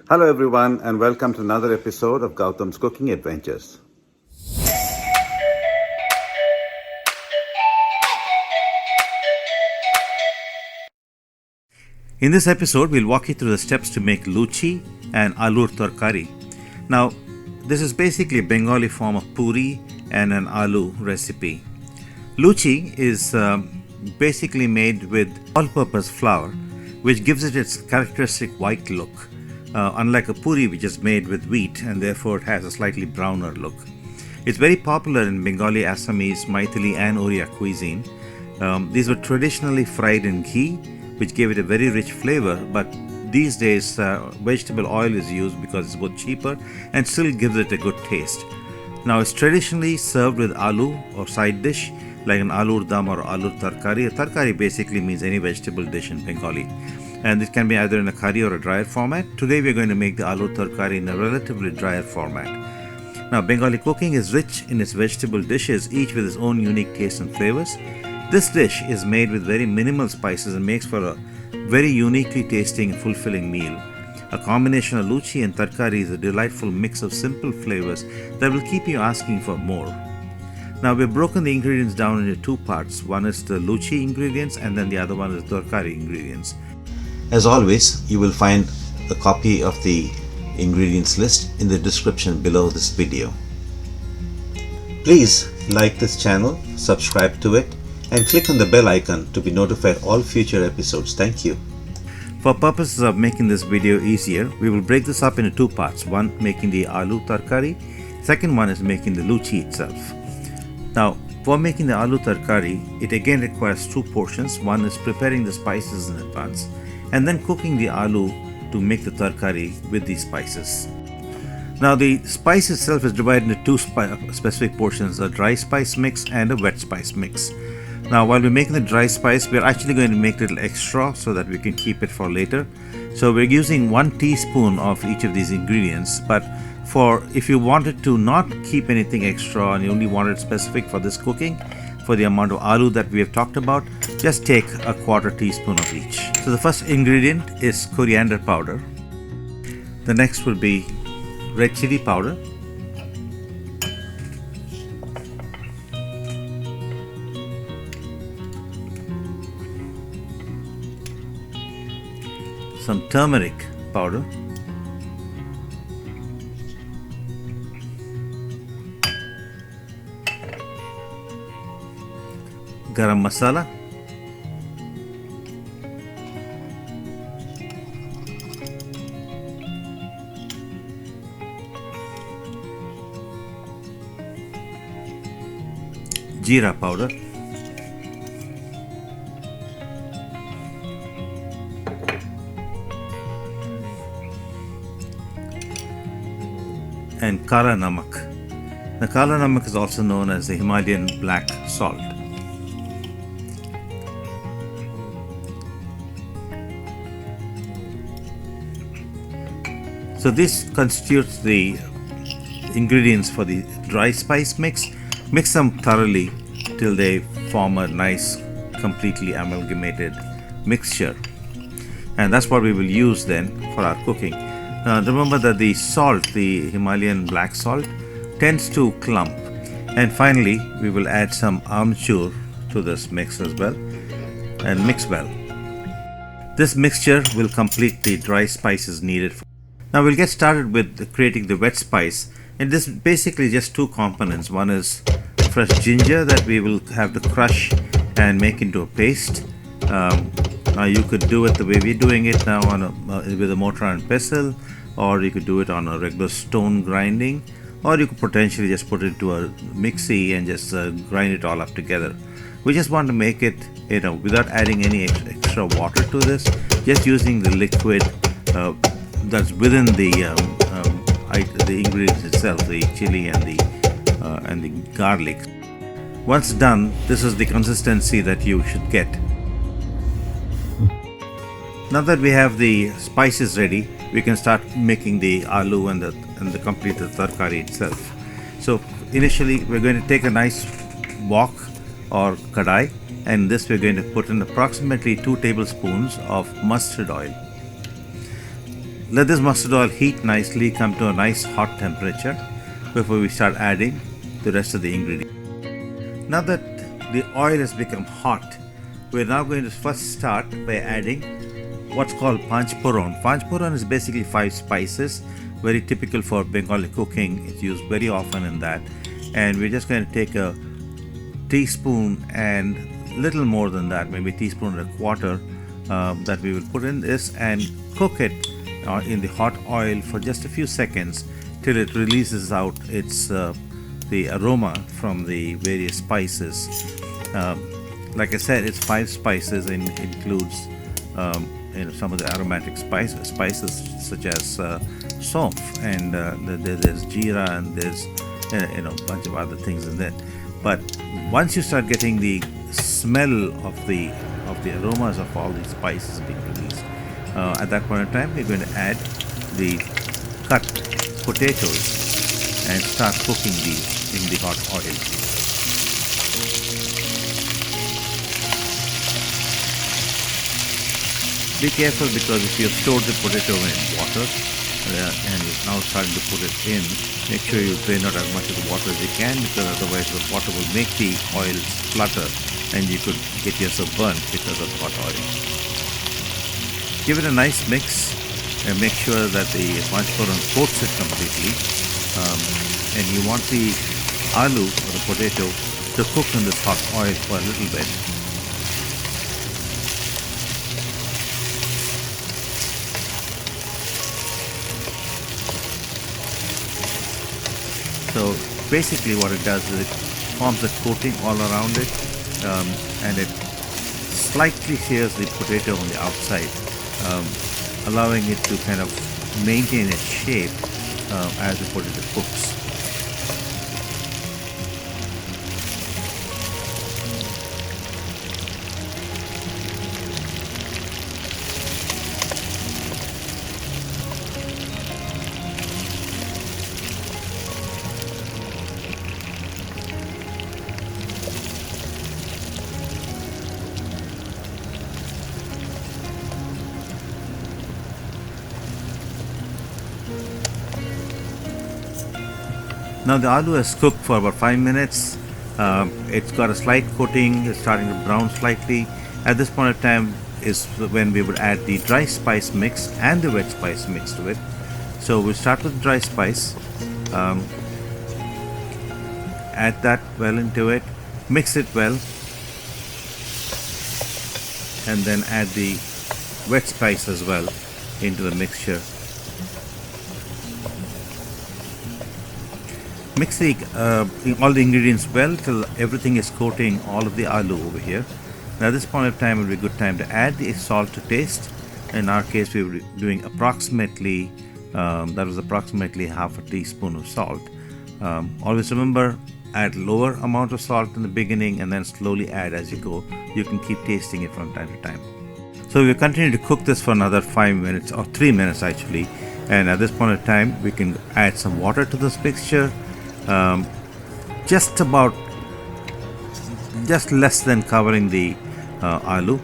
Hello everyone and welcome to another episode of Gautam's Cooking Adventures. In this episode, we'll walk you through the steps to make Luchi and Aloor Torkari. Now, this is basically a Bengali form of puri and an aloo recipe. Luchi is basically made with all-purpose flour, which gives it its characteristic white look, unlike a puri which is made with wheat and therefore it has a slightly browner look. It's very popular in Bengali, Assamese, Maithili and Oriya cuisine. These were traditionally fried in ghee, which gave it a very rich flavor, but these days vegetable oil is used because it's both cheaper and still gives it a good taste. Now it's traditionally served with aloo or side dish like an Aloor Dum or Aloor Torkari. A Torkari basically means any vegetable dish in Bengali, and it can be either in a curry or a drier format. Today we are going to make the Aloor Torkari in a relatively drier format. Now Bengali cooking is rich in its vegetable dishes, each with its own unique taste and flavors. This dish is made with very minimal spices and makes for a very uniquely tasting and fulfilling meal. A combination of luchi and torkari is a delightful mix of simple flavors that will keep you asking for more. Now we've broken the ingredients down into two parts. One is the luchi ingredients and then the other one is torkari ingredients. As always, you will find a copy of the ingredients list in the description below this video. Please like this channel, subscribe to it, and click on the bell icon to be notified all future episodes. Thank you. For purposes of making this video easier, we will break this up into two parts. One making the Aloo Torkari, second one is making the luchi itself. Now, for making the Aloo Torkari, it again requires two portions. One is preparing the spices in advance and then cooking the aloo to make the torkari with these spices. Now the spice itself is divided into two specific portions, a dry spice mix and a wet spice mix. Now while we're making the dry spice, we're actually going to make a little extra so that we can keep it for later. So we're using 1 teaspoon of each of these ingredients, but if you wanted to not keep anything extra and you only wanted specific for this cooking, for the amount of aloo that we have talked about, just take a 1/4 teaspoon of each. So the first ingredient is coriander powder. The next will be red chili powder. Some turmeric powder, garam masala, jeera powder, and kala namak. The kala namak is also known as the Himalayan black salt. So this constitutes the ingredients for the dry spice mix. Mix them thoroughly till they form a nice, completely amalgamated mixture. And that's what we will use then for our cooking. Remember that the salt, the Himalayan black salt, tends to clump. And finally, we will add some amchur to this mix as well and mix well. This mixture will complete the dry spices needed. Now we'll get started with creating the wet spice. And this is basically just two components. One is fresh ginger that we will have to crush and make into a paste. Now you could do it the way we're doing it now with a mortar and pestle, or you could do it on a regular stone grinding, or you could potentially just put it into a mixie and just grind it all up together. We just want to make it, without adding any extra water to this, just using the liquid that's within the ingredients itself, the chili and the garlic. Once done, this is the consistency that you should get. Now that we have the spices ready, we can start making the aloo and the complete torkari itself. So initially we're going to take a nice wok or kadai, and this we're going to put in approximately 2 tablespoons of mustard oil. Let this mustard oil heat nicely, come to a nice hot temperature before we start adding the rest of the ingredients. Now that the oil has become hot, we're now going to first start by adding what's called panchpuran. Panchpuran is basically 5 spices, very typical for Bengali cooking. It's used very often in that. And we're just going to take a teaspoon and little more than that, maybe a teaspoon and a quarter, that we will put in this and cook it in the hot oil for just a few seconds till it releases out its the aroma from the various spices. Like I said, it's 5 spices and includes some of the aromatic spices such as sof, and there's jeera, and there's a bunch of other things in there. But once you start getting the smell of the aromas of all these spices being released, at that point in time we're going to add the cut potatoes and start cooking these in the hot oil. Be careful, because if you have stored the potato in water and you're now starting to put it in, make sure you drain out as much of the water as you can, because otherwise the water will make the oil splutter and you could get yourself burnt because of hot oil. Give it a nice mix and make sure that the panchpuran coats it completely. And you want the aloo or the potato to cook in this hot oil for a little bit. So basically what it does is it forms a coating all around it, and it slightly sears the potato on the outside, allowing it to kind of maintain its shape as the potato cooks. Now the aloo has cooked for about 5 minutes. It's got a slight coating, it's starting to brown slightly. At this point of time is when we would add the dry spice mix and the wet spice mix to it. So we'll start with dry spice, add that well into it, mix it well, and then add the wet spice as well into the mixture. Mix all the ingredients well till everything is coating all of the aloo over here. Now at this point of time will be a good time to add the salt to taste. In our case we were doing approximately, that was approximately half a teaspoon of salt. Always remember, add lower amount of salt in the beginning and then slowly add as you go. You can keep tasting it from time to time. So we'll continue to cook this for another 5 minutes, or 3 minutes actually. And at this point of time we can add some water to this mixture. Just less than covering the aloo.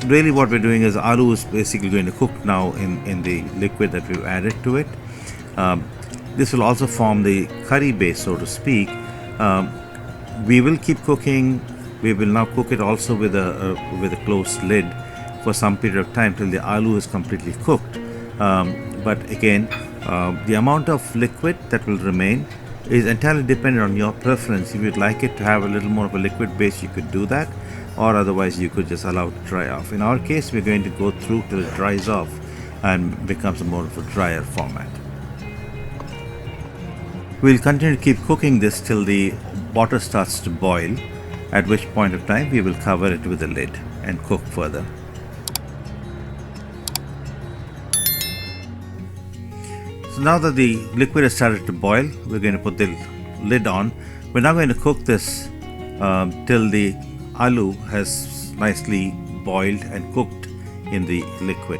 Really what we're doing is aloo is basically going to cook now in the liquid that we've added to it. This will also form the curry base, so to speak. We will keep cooking. We will now cook it also with a closed lid for some period of time till the aloo is completely cooked. But again, the amount of liquid that will remain is entirely dependent on your preference. If you'd like it to have a little more of a liquid base, you could do that, or otherwise you could just allow it to dry off. In our case, we're going to go through till it dries off and becomes more of a drier format. We'll continue to keep cooking this till the water starts to boil, at which point of time we will cover it with a lid and cook further. So now that the liquid has started to boil, we're going to put the lid on. We're now going to cook this till the aloo has nicely boiled and cooked in the liquid.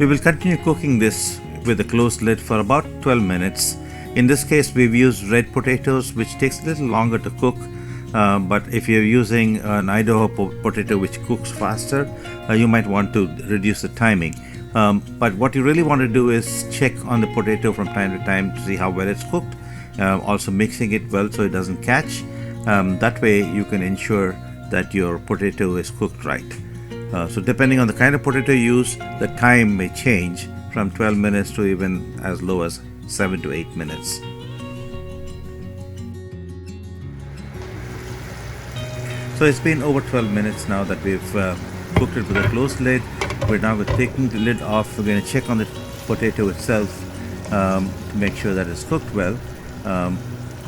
We will continue cooking this with a closed lid for about 12 minutes. In this case we've used red potatoes, which takes a little longer to cook, but if you're using an Idaho potato which cooks faster, you might want to reduce the timing. But what you really want to do is check on the potato from time to time to see how well it's cooked. Also mixing it well so it doesn't catch. That way you can ensure that your potato is cooked right. So depending on the kind of potato you use, the time may change from 12 minutes to even as low as 7 to 8 minutes. So it's been over 12 minutes now that we've cooked it with a closed lid. We're now taking the lid off. We're going to check on the potato itself to make sure that it's cooked well.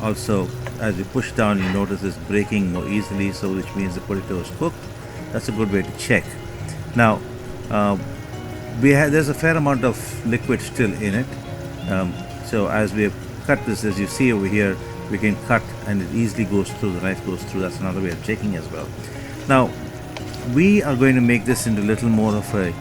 Also, as you push down, you notice it's breaking more easily, so which means the potato is cooked. That's a good way to check. Now, there's a fair amount of liquid still in it. So as we have cut this, as you see over here, we can cut and it easily goes through, the knife goes through. That's another way of checking as well. Now, we are going to make this into a little more of a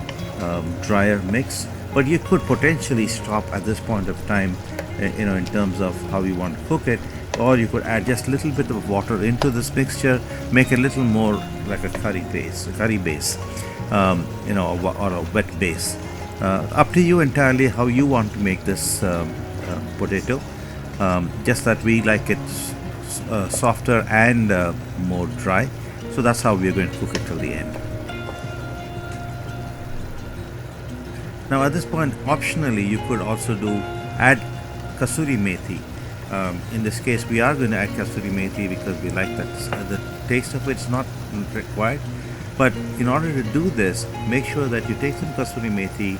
drier mix, but you could potentially stop at this point of time, in terms of how you want to cook it, or you could add just a little bit of water into this mixture, make it a little more like a curry base, or a wet base. Up to you entirely how you want to make this potato. Just that we like it softer and more dry, so that's how we're going to cook it till the end. Now at this point, optionally, you could also add kasuri methi. In this case, we are going to add kasuri methi because we like that the taste of it's not required. But in order to do this, make sure that you take some kasuri methi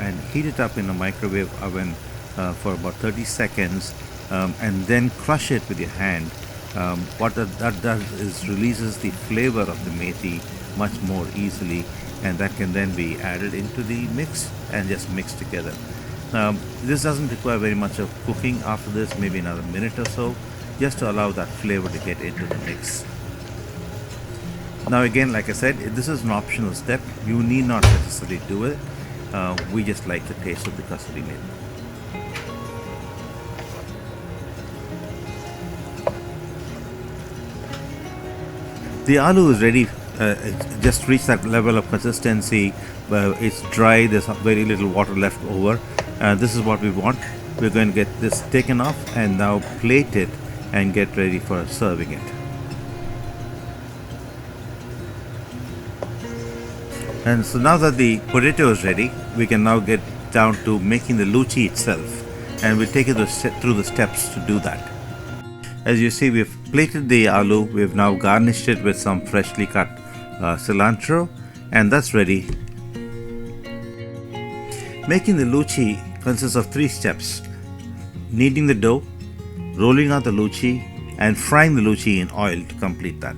and heat it up in a microwave oven for about 30 seconds, and then crush it with your hand. What that does is releases the flavor of the methi much more easily, and that can then be added into the mix and just mixed together. This doesn't require very much of cooking after this, maybe another minute or so, just to allow that flavor to get into the mix. Now again, like I said, this is an optional step. You need not necessarily do it. We just like the taste of the kasuri methi. The aloo is ready. It just reached that level of consistency. It's dry. There's very little water left over. This is what we want. We're going to get this taken off and now plate it and get ready for serving it. And so now that the potato is ready, we can now get down to making the luchi itself, and we'll take you through the steps to do that. As you see, we've plated the aloo. We've now garnished it with some freshly cut cilantro, and that's ready. Making the luchi consists of 3 steps: kneading the dough, rolling out the luchi, and frying the luchi in oil to complete that.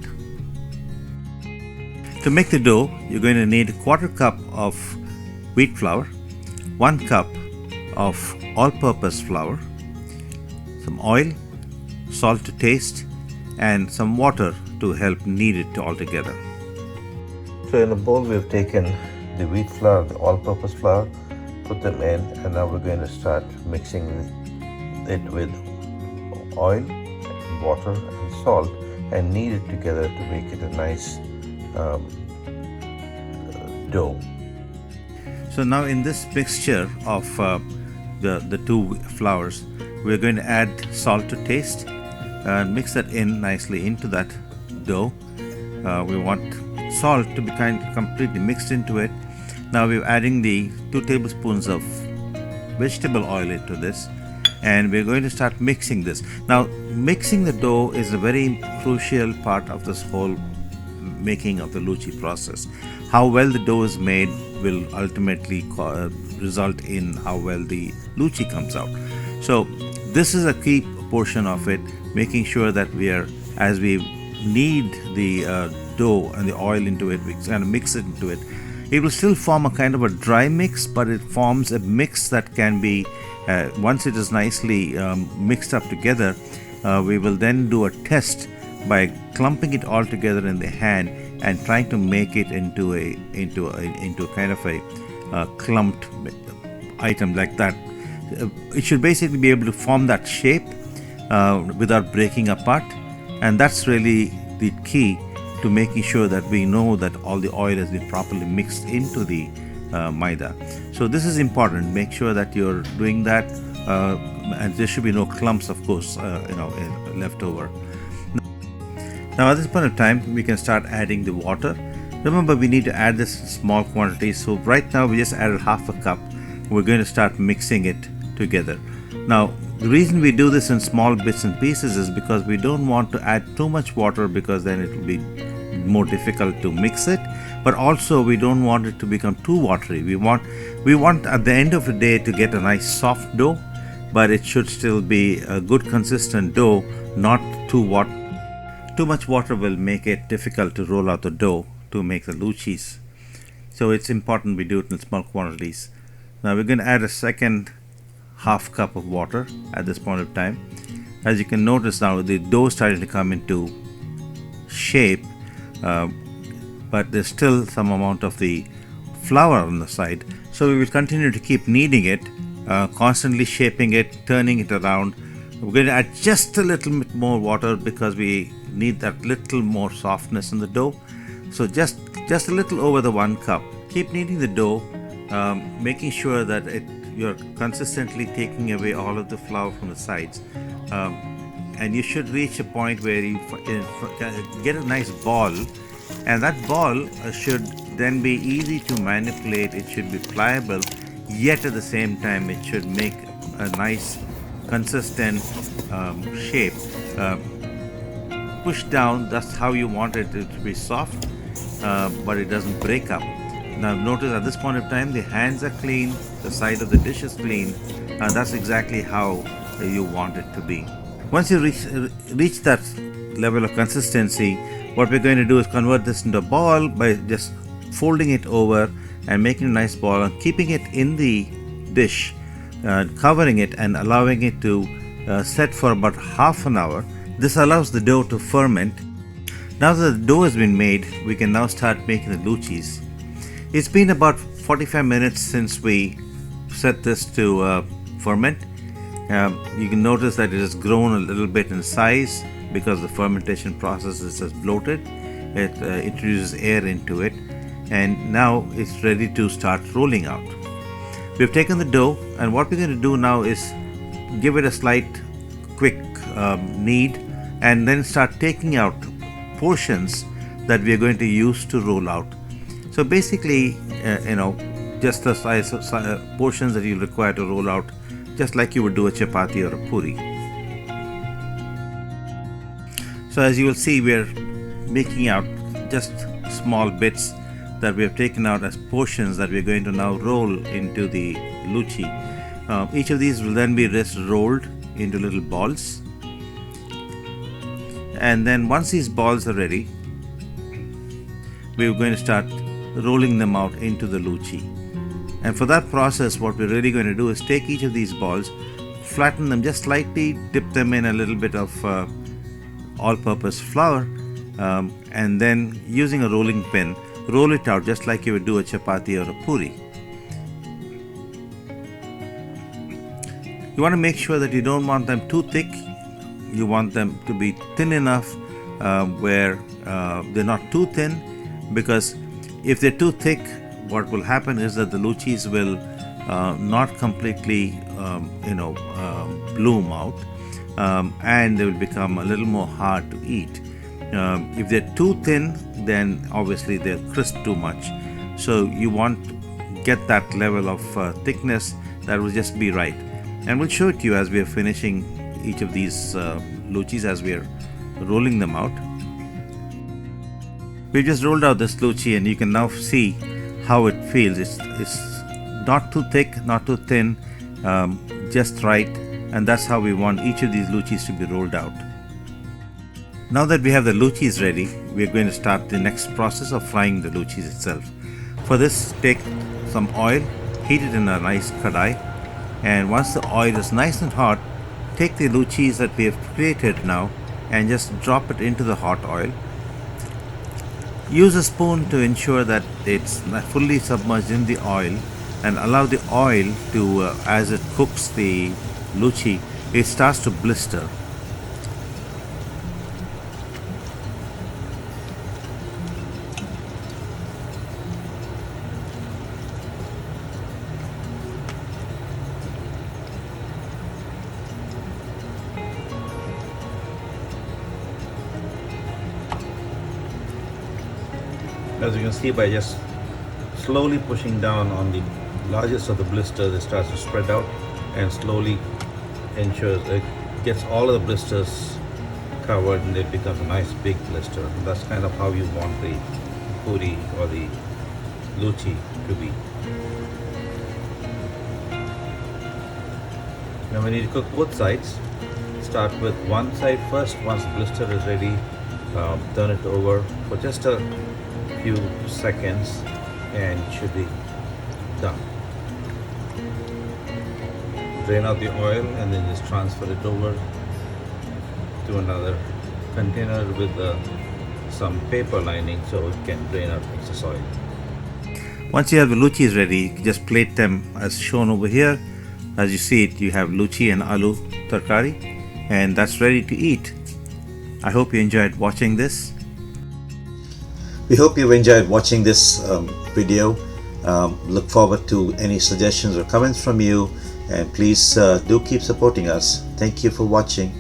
To make the dough, you're going to need 1/4 cup of wheat flour, 1 cup of all-purpose flour, some oil, salt to taste, and some water to help knead it all together. So in a bowl, we've taken the wheat flour, the all-purpose flour, put them in, and now we're going to start mixing it with oil, water, and salt, and knead it together to make it a nice dough. So now in this mixture of the 2 flours, we're going to add salt to taste and mix that in nicely into that dough. We want salt to be completely mixed into it. Now we're adding the 2 tablespoons of vegetable oil into this, and we're going to start mixing this. Now mixing the dough is a very crucial part of this whole making of the luchi process. How well the dough is made will ultimately result in how well the luchi comes out. So this is a key portion of it, making sure that as we knead the dough and the oil into it, we kind of mix it into it. It will still form a kind of a dry mix, but it forms a mix that can be, once it is nicely mixed up together, we will then do a test by clumping it all together in the hand and trying to make it into a kind of a clumped item like that. It should basically be able to form that shape without breaking apart, and that's really the key to making sure that we know that all the oil has been properly mixed into the maida. So this is important. Make sure that you're doing that, and there should be no clumps, of course, left over. Now at this point of time, we can start adding the water. Remember, we need to add this in small quantities. So right now we just added half a cup. We're going to start mixing it together. Now the reason we do this in small bits and pieces is because we don't want to add too much water, because then it will be more difficult to mix it. But also we don't want it to become too watery. We want at the end of the day to get a nice soft dough, but it should still be a good consistent dough, not too watery. Too much water will make it difficult to roll out the dough to make the luchis. So it's important we do it in small quantities. Now we're going to add a second half cup of water at this point of time. As you can notice now, the dough is starting to come into shape, but there's still some amount of the flour on the side. So we will continue to keep kneading it, constantly shaping it, turning it around. We're going to add just a little bit more water because we need that little more softness in the dough. So just a little over the 1 cup. Keep kneading the dough, making sure that you're consistently taking away all of the flour from the sides, and you should reach a point where you get a nice ball, and that ball should then be easy to manipulate. It should be pliable, yet at the same time it should make a nice consistent shape. Push down, that's how you want it to be soft, but it doesn't break up. Now notice at this point of time the hands are clean, the side of the dish is clean, and that's exactly how you want it to be. Once you reach that level of consistency, what we're going to do is convert this into a ball by just folding it over and making a nice ball and keeping it in the dish, covering it and allowing it to set for about half an hour. This allows the dough to ferment. Now that the dough has been made, we can now start making the luchis. It's been about 45 minutes since we set this to ferment. You can notice that it has grown a little bit in size because the fermentation process is just bloated. It introduces air into it, and now it's ready to start rolling out. We've taken the dough, and what we're going to do now is give it a slight quick knead, and then start taking out portions that we are going to use to roll out. So basically, just the size of portions that you require to roll out, just like you would do a chapati or a puri. So as you will see, we are making out just small bits that we have taken out as portions that we are going to now roll into the luchi. Each of these will then be just rolled into little balls, and then once these balls are ready, we're going to start rolling them out into the luchi. And for that process, what we're really going to do is take each of these balls, flatten them just slightly, dip them in a little bit of all-purpose flour, and then using a rolling pin, roll it out just like you would do a chapati or a puri. You want to make sure that you don't want them too thick. You want them to be thin enough where they're not too thin, because if they're too thick, what will happen is that the luchis will not completely bloom out, and they will become a little more hard to eat. If they're too thin, then obviously they'll crisp too much. So you want to get that level of thickness that will just be right. And we'll show it to you as we are finishing each of these luchis, as we are rolling them out. We just rolled out this luchi, and you can now see how it feels. It's not too thick, not too thin, just right, and that's how we want each of these luchis to be rolled out. Now that we have the luchis ready, we are going to start the next process of frying the luchis itself. For this, take some oil, heat it in a nice kadai, and once the oil is nice and hot, take the luchis that we have created now and just drop it into the hot oil. Use a spoon to ensure that it's fully submerged in the oil, and allow the oil to, as it cooks the luchi, it starts to blister. As you can see, by just slowly pushing down on the largest of the blisters, it starts to spread out and slowly ensures it gets all of the blisters covered and it becomes a nice big blister. And that's kind of how you want the puri or the luchi to be. Now when you cook both sides, start with one side first. Once the blister is ready, turn it over for just a few seconds and it should be done. Drain out the oil and then just transfer it over to another container with some paper lining so it can drain out excess oil. Once you have the luchis ready, just plate them as shown over here. As you see it, you have luchi and aloo torkari, and that's ready to eat. I hope you enjoyed watching this. We hope you enjoyed watching this video. Look forward to any suggestions or comments from you, and please do keep supporting us. Thank you for watching.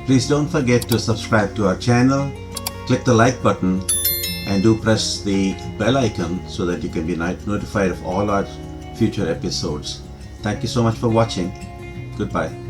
Please don't forget to subscribe to our channel, click the like button, and do press the bell icon so that you can be notified of all our future episodes. Thank you so much for watching. Goodbye.